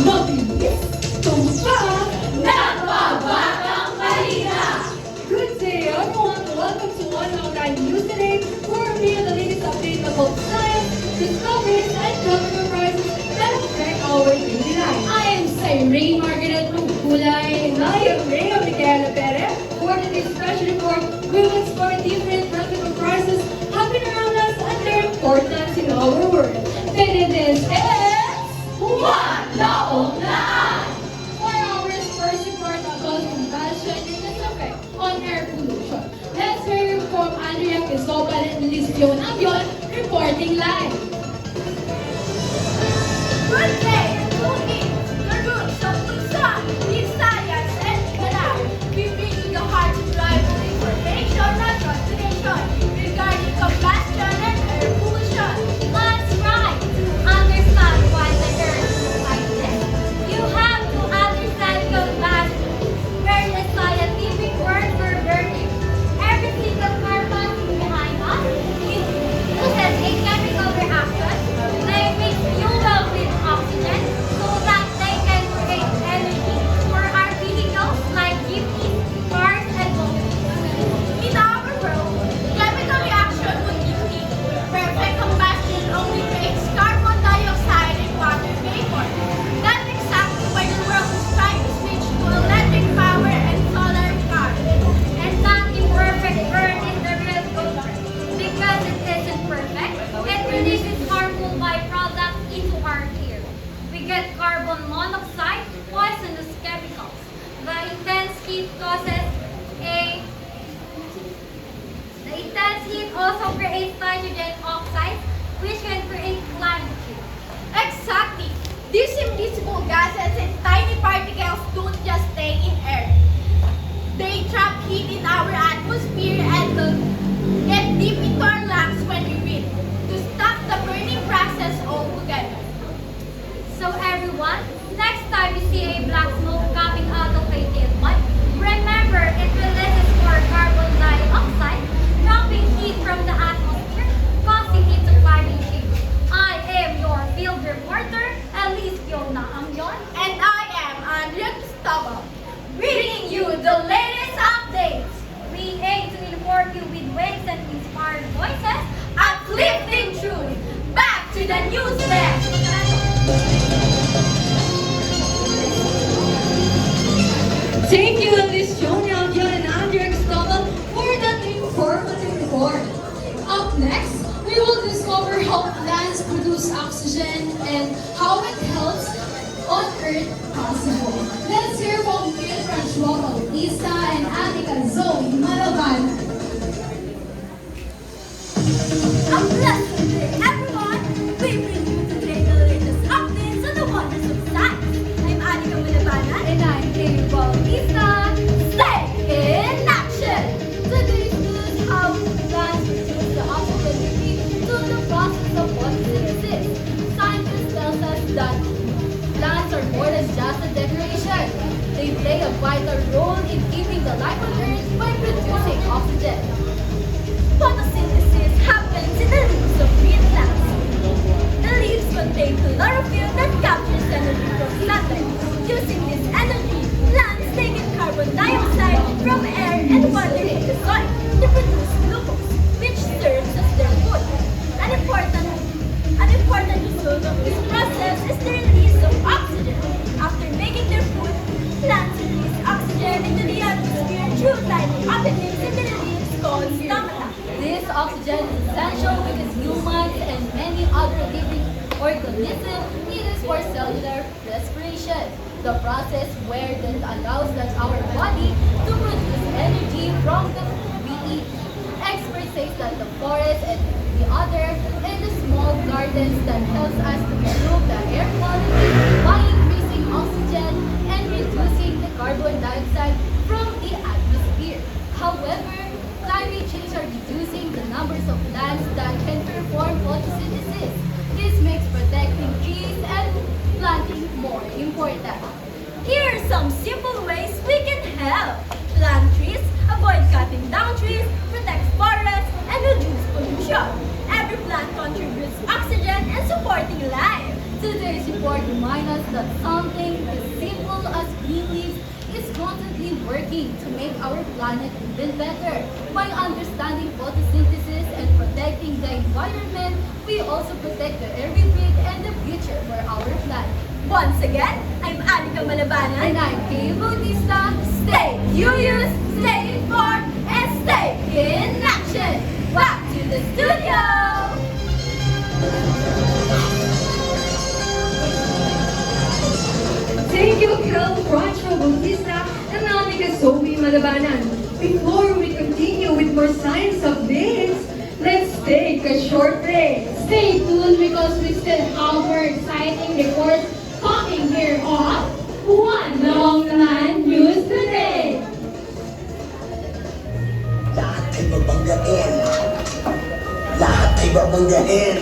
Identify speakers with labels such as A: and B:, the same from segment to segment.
A: Mabilis, tumpak, nagbabatang balita! Good day everyone! Welcome to One Online News today. For me, the latest update about science, discoveries, and government prizes that affect our daily life. I am Cyrene Margaret Mangkulay, and I am Rhea Micaela Perez. For today's special report, we will explore different government prizes happening around us and their importance in our world. Then this is One Online! For our first report about combustion and its effect on air pollution. Let's hear from Andrea Cristobal and Liz Fiona Abion reporting live.
B: Good day, looking the roots of Luzon in science and ecology. We bring you the heart to drive with information and translation regarding combustion and air pollution.
C: That's right. To understand why the earth is like this, you have to understand combustion. Where the scientific word for burning. Every single carbon behind us uses a chemical reaction. They mix fuel with oxygen so that they can create energy for our vehicles like jeepneys, cars, and boats.
B: In our world, chemical reaction would be unique. Perfect combustion only creates carbon dioxide and water vapor. That's exactly why the world is trying to switch to electric power and solar cars.
C: And that imperfect burn is the real culprit. Because it isn't perfect, it releases harmful byproducts into our air. We get carbon monoxide, poisonous chemicals. The intense heat also creates nitrogen oxide, which can create climate change.
B: Exactly. These invisible gases and tiny particles don't just stay in air. They trap heat in our atmosphere and will get deep into our lungs when we breathe. To stop the burning process altogether.
C: So everyone, next time you see a black smoke coming out of a tailpipe, remember it releases more carbon dioxide, trapping heat from the atmosphere, causing it to climate change. I am your field reporter, Elise Fiona Amyon,
B: And I am Andrea Cristobal, bringing you the latest updates.
C: we aim to inform you with ways and inspired voices.
B: Uplifting truth. Back to the news desk.
A: Thank you, Liz Fiona Abion and Andrea Cristobal, for that informative report. Up next, we will discover how plants produce oxygen and how it helps on Earth possible. Let's hear from Phil Francois Bautista and Anika Zoe Malaban.
B: A blessed day, everyone. We bring you today the latest updates on the wonders of science. I'm Anika Malabanan.
C: And I'm Amy Bautista.
B: Stay in action.
C: Today's news how plants produce the oxygen we need through the process of photosynthesis. Scientists tell us that plants are more than just a decoration. They play a vital role in keeping the life on Earth by producing oxygen.
B: Photosynthesis happens in the leaves of green plants. The leaves contain chlorophyll that captures energy from sunlight. Using this energy, plants take in carbon dioxide from air and water in the soil to produce glucose, which serves as their food. An important result of this process is the release of oxygen. After making their food, plants release oxygen into the atmosphere through tiny openings in the leaves called stomata.
C: This oxygen is essential because humans and many other living organisms need it for cellular respiration. The process where that allows that our body to produce energy from the food we eat. Experts say that the forest and the other and the small gardens that helps us to improve the air quality by increasing oxygen and reducing the carbon dioxide from the atmosphere. However, climate change are reducing the numbers of plants that can perform photosynthesis. This makes protecting trees and planting more important.
B: Here are some simple ways we can help. Plant trees, avoid cutting down trees, protect forests, and reduce pollution. Every plant contributes
C: working to make our planet even better. By understanding photosynthesis and protecting the environment, we also protect the air we breathe and the future for our planet.
B: Once again, I'm Anika Malabanan.
C: And I'm Kay Bautista. Stay curious, stay informed, and stay in action! Back to the studio!
A: Thank you, Kel Francho Bautista and Anika Sophie Malabanan. Before we continue with more science updates, let's take a short break.
D: Stay tuned because we still have more exciting reports coming here on One Long Land News Today.
E: Lahat ay babanggain. Lahat ay babanggain.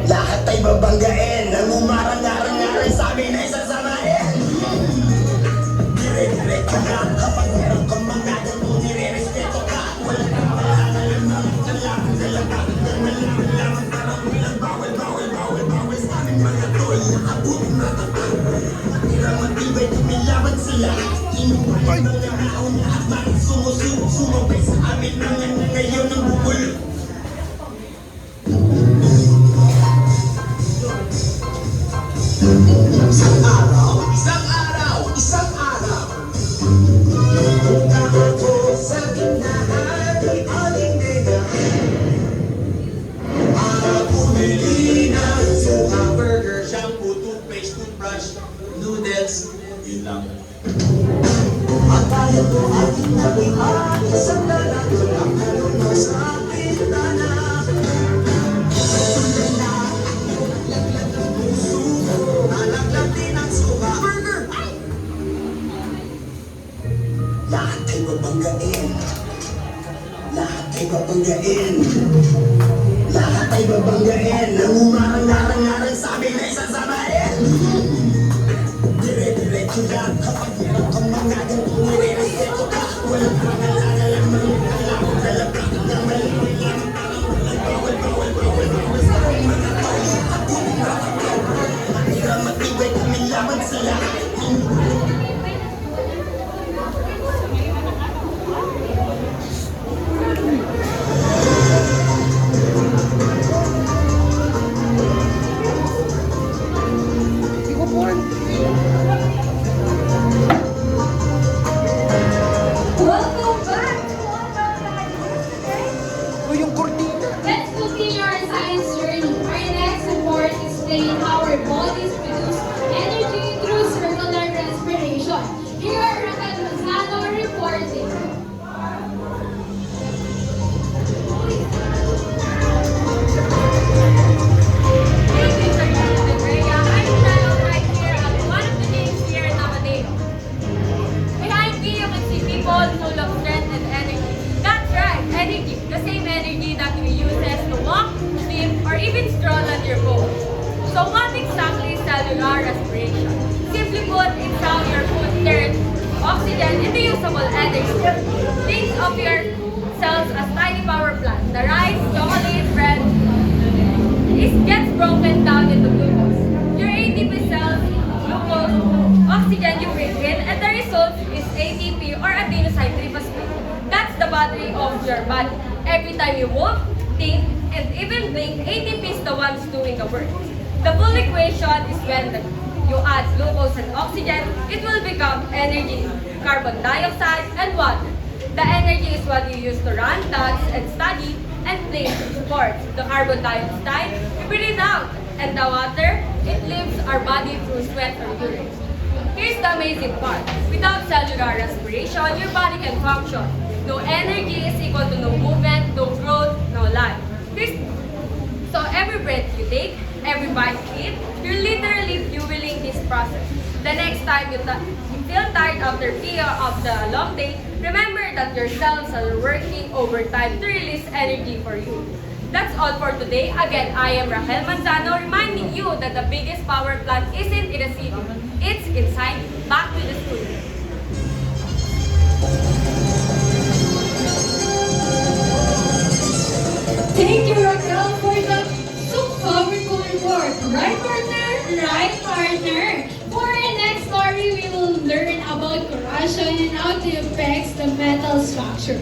E: Lahat ay babanggain. Nang umarang-arang-arang sa amin ay sasamahin. Dire-diretso ka kapag meron kang mga ganun, nire-respeto ka. Wala kang malalaman, alam ka. Nang malaman, parang walang bawal sa aming mga tol. Nakabuti na tapat. Matirang matibay, tumilaban sila. Inuwalay mga naon na at bakit sumubay sa amin mga ngayon ang bukol. Isang araw, punta ako sa tindahan ni Aling Nena. Para bumili ng suka, burger, shampoo, toothpaste, toothbrush, noodles, yun lang. At tayo ko ating nabihan, isang lalaki ang kalunod sa pintana. Sundan na, laglag ng puso, nalaglag din ang suka, burger. Lahat ay babanggain. Lahat ay babanggain. Lahat ay babanggain. Nang umarang-arang-arang sa amin ay sasamahin. Dire-diretso lang kapag meron kang mga ganito, nire-respeto ka. Walang pangalaman, alam ka. Nang malaman, parang walang bawal sa aking mga tao. Ako ang nakakal. Matirang matibay kami laban sa lahat.
A: Welcome back to One Long Land News Today.
D: Let's continue our science journey. Our next report is explaining how our bodies produce energy through circular respiration. Here are Raquel Manzano reporting.
B: Thank you, Sir David Rhea. I'm channeled right here at one of the names here in Amadeo. Behind me, you can see people full of strength and energy. That's right, energy. The same energy that we use to walk, sleep, or even stroll at your goal. So what exactly is cellular respiration? Simply put, it's how your food turns oxygen into usable energy. Think of your cells as tiny power plants. The rice, chocolate, bread, it gets broken down into glucose. Your ATP cells, glucose, oxygen you breathe in, and the result is ATP or adenosine triphosphate. That's the battery of your body. Every time you move, think, and even blink, ATP is the ones doing the work. The full equation is when you add glucose and oxygen, it will become energy, carbon dioxide, and water. The energy is what you use to run, dance, and study, and play sports. The carbon dioxide, you breathe out, and the water, it leaves our body through sweat or urine. Here's the amazing part. Without cellular respiration, your body can function. No energy is equal to no movement, no growth, no life. So every breath you take, every bite you eat, you're literally fueling this process. The next time you feel tired after the long day, remember that your cells are working overtime to release energy for you. That's all for today. Again, I am Raquel Manzano, reminding you that the biggest power plant isn't in the city. It's inside. Back to the studio.
A: Thank you, Raquel, for the so powerful report.
D: Right, partner? For our next story, we will learn about corruption action and how it affects the metal structure.